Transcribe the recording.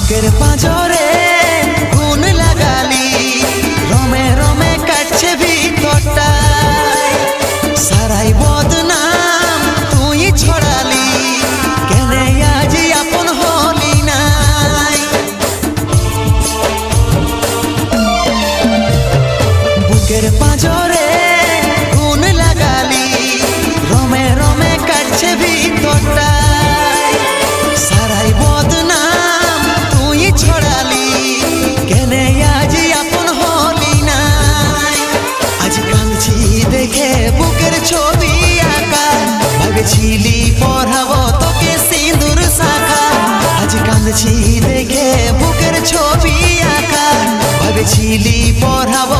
বুকের পাঁজরে গুণ লাগালি, রমে রমে কাটছে ভিতরটায়, সারাই বদনাম তুই ছড়ালি, কেনে আজ আপন হলি নাই। বুকের পাঁজরে গুণ লাগালি, রমে রমে কাটছে ভিতরটায়, সারাই বদনাম তুই ছড়ালি, কেনে আজ আপন হলি নাই। আজ কাঁদছি দেখে বুকের ছবি আঁকা, ভেবেছিলি পড়াবো তোকে সিঁদুর শাখা। আজ কাঁদছি দেখে বুকের ছবি আঁকা, ভেবেছিলি পড়াবো